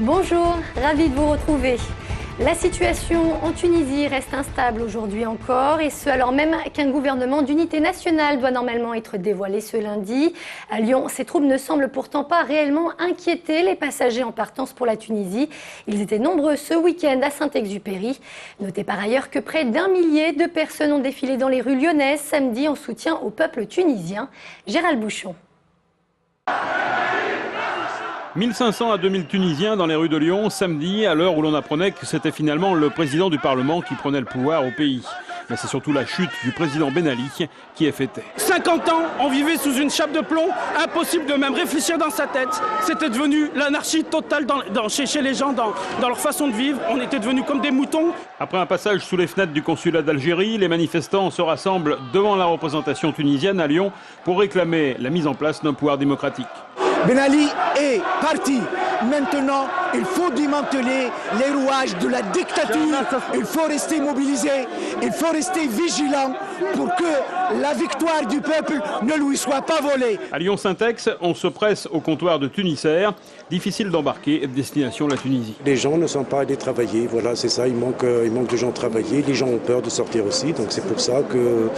Bonjour, ravi de vous retrouver. La situation en Tunisie reste instable aujourd'hui encore, et ce alors même qu'un gouvernement d'unité nationale doit normalement être dévoilé ce lundi. À Lyon, ces troupes ne semblent pourtant pas réellement inquiéter les passagers en partance pour la Tunisie. Ils étaient nombreux ce week-end à Saint-Exupéry. Notez par ailleurs que près d'1 millier de personnes ont défilé dans les rues lyonnaises samedi en soutien au peuple tunisien. Gérald Bouchon. 1500 à 2000 Tunisiens dans les rues de Lyon samedi, à l'heure où l'on apprenait que c'était finalement le président du Parlement qui prenait le pouvoir au pays. Mais c'est surtout la chute du président Ben Ali qui est fêtée. 50 ans, on vivait sous une chape de plomb, impossible de même réfléchir dans sa tête. C'était devenu l'anarchie totale chez les gens, dans leur façon de vivre. On était devenus comme des moutons. Après un passage sous les fenêtres du consulat d'Algérie, les manifestants se rassemblent devant la représentation tunisienne à Lyon pour réclamer la mise en place d'un pouvoir démocratique. Ben Ali est parti. Maintenant, il faut démanteler les rouages de la dictature. Il faut rester mobilisé, il faut rester vigilant pour que la victoire du peuple ne lui soit pas volée. À Lyon-Saint-Ex, on se presse au comptoir de Tunisair. Difficile d'embarquer, destination la Tunisie. Les gens ne sont pas allés travailler, voilà, c'est ça, il manque de gens travailler. Les gens ont peur de sortir aussi, donc c'est pour ça que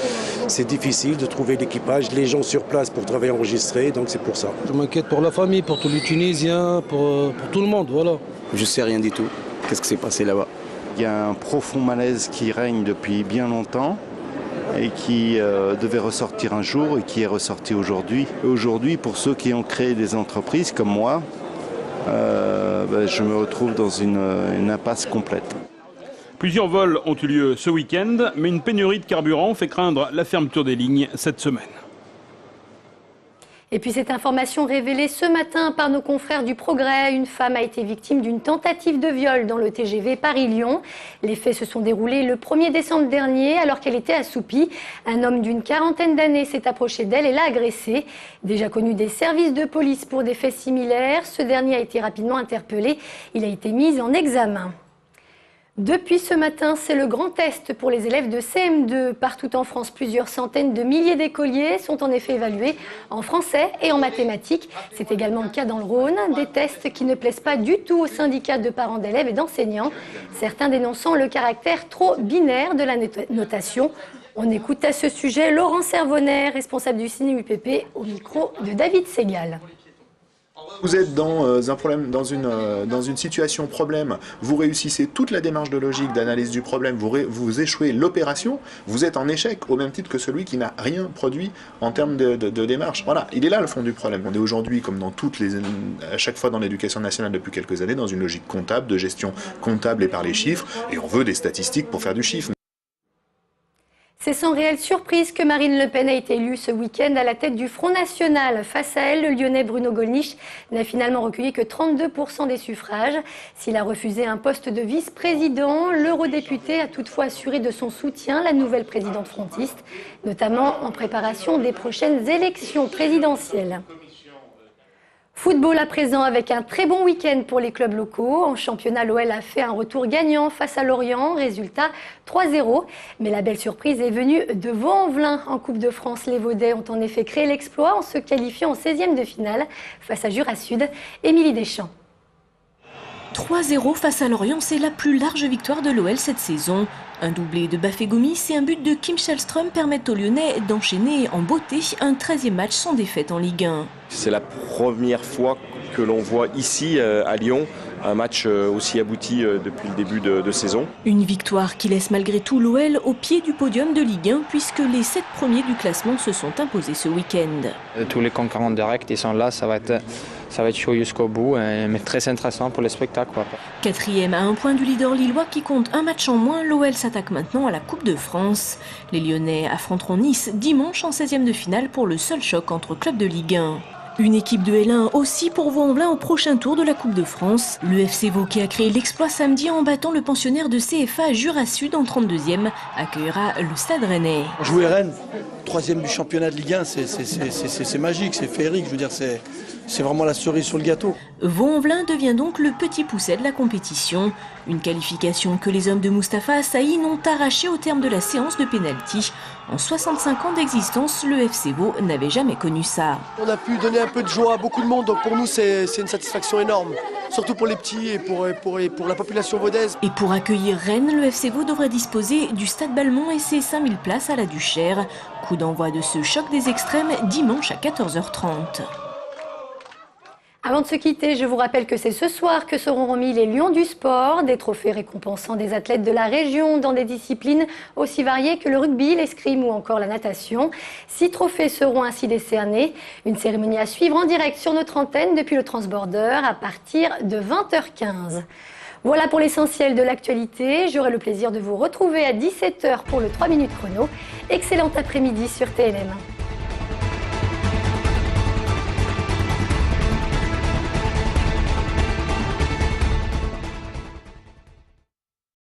c'est difficile de trouver l'équipage, les gens sur place pour travailler enregistré, donc c'est pour ça. Je m'inquiète pour la famille, pour tous les Tunisiens, pour tout le monde, voilà. Je sais rien du tout. Qu'est-ce qui s'est passé là-bas? Il y a un profond malaise qui règne depuis bien longtemps et qui devait ressortir un jour et qui est ressorti aujourd'hui. Aujourd'hui, pour ceux qui ont créé des entreprises comme moi, je me retrouve dans une impasse complète. Plusieurs vols ont eu lieu ce week-end, mais une pénurie de carburant fait craindre la fermeture des lignes cette semaine. Et puis cette information révélée ce matin par nos confrères du Progrès, une femme a été victime d'une tentative de viol dans le TGV Paris-Lyon. Les faits se sont déroulés le 1er décembre dernier alors qu'elle était assoupie. Un homme d'une quarantaine d'années s'est approché d'elle et l'a agressée. Déjà connu des services de police pour des faits similaires, ce dernier a été rapidement interpellé. Il a été mis en examen. Depuis ce matin, c'est le grand test pour les élèves de CM2. Partout en France, plusieurs centaines de milliers d'écoliers sont en effet évalués en français et en mathématiques. C'est également le cas dans le Rhône. Des tests qui ne plaisent pas du tout aux syndicats de parents d'élèves et d'enseignants. Certains dénonçant le caractère trop binaire de la notation. On écoute à ce sujet Laurent Servonnet, responsable du CNUPP, au micro de David Segal. Vous êtes dans un problème, dans une situation problème, vous réussissez toute la démarche de logique, d'analyse du problème, vous échouez l'opération, vous êtes en échec, au même titre que celui qui n'a rien produit en termes de démarche. Voilà, il est là le fond du problème. On est aujourd'hui, comme à chaque fois dans l'éducation nationale depuis quelques années, dans une logique comptable, de gestion comptable et par les chiffres, et on veut des statistiques pour faire du chiffre. C'est sans réelle surprise que Marine Le Pen a été élue ce week-end à la tête du Front National. Face à elle, le Lyonnais Bruno Gollnisch n'a finalement recueilli que 32% des suffrages. S'il a refusé un poste de vice-président, l'eurodéputé a toutefois assuré de son soutien la nouvelle présidente frontiste, notamment en préparation des prochaines élections présidentielles. Football à présent avec un très bon week-end pour les clubs locaux. En championnat, l'OL a fait un retour gagnant face à Lorient, résultat 3-0. Mais la belle surprise est venue de Vaux-en-Velin. En Coupe de France, les Vaudais ont en effet créé l'exploit en se qualifiant en 16e de finale face à Jura Sud. Émilie Deschamps. 3-0 face à Lorient, c'est la plus large victoire de l'OL cette saison. Un doublé de Bafé Gomis et un but de Kim Källström permettent aux Lyonnais d'enchaîner en beauté un 13e match sans défaite en Ligue 1. C'est la première fois que l'on voit ici à Lyon un match aussi abouti depuis le début de saison. Une victoire qui laisse malgré tout l'OL au pied du podium de Ligue 1 puisque les 7 premiers du classement se sont imposés ce week-end. Tous les concurrents directs ils sont là, ça va être chaud jusqu'au bout, mais très intéressant pour le spectacle. 4e à 1 point du leader lillois qui compte un match en moins, l'OL s'attaque maintenant à la Coupe de France. Les Lyonnais affronteront Nice dimanche en 16e de finale pour le seul choc entre clubs de Ligue 1. Une équipe de L1 aussi pour Vaux-en-Velin au prochain tour de la Coupe de France. Le FC Vaud qui a créé l'exploit samedi en battant le pensionnaire de CFA Jura Sud en 32e accueillera le Stade Rennais. Jouer Rennes, 3e du championnat de Ligue 1, c'est magique, c'est féerique. Je veux dire, c'est vraiment la cerise sur le gâteau. Vaux-en-Velin devient donc le petit pousset de la compétition. Une qualification que les hommes de Mustapha Assaïn ont arrachée au terme de la séance de pénalty. En 65 ans d'existence, le FC Vaud n'avait jamais connu ça. On a pu donner un peu de joie à beaucoup de monde, donc pour nous c'est une satisfaction énorme. Surtout pour les petits et pour la population vaudaise. Et pour accueillir Rennes, le FC Vaud devrait disposer du Stade Balmont et ses 5000 places à la Duchère. Coup d'envoi de ce choc des extrêmes dimanche à 14h30. Avant de se quitter, je vous rappelle que c'est ce soir que seront remis les Lions du sport, des trophées récompensant des athlètes de la région dans des disciplines aussi variées que le rugby, l'escrime ou encore la natation. 6 trophées seront ainsi décernés. Une cérémonie à suivre en direct sur notre antenne depuis le Transborder à partir de 20h15. Voilà pour l'essentiel de l'actualité. J'aurai le plaisir de vous retrouver à 17h pour le 3 minutes chrono. Excellent après-midi sur TNM1.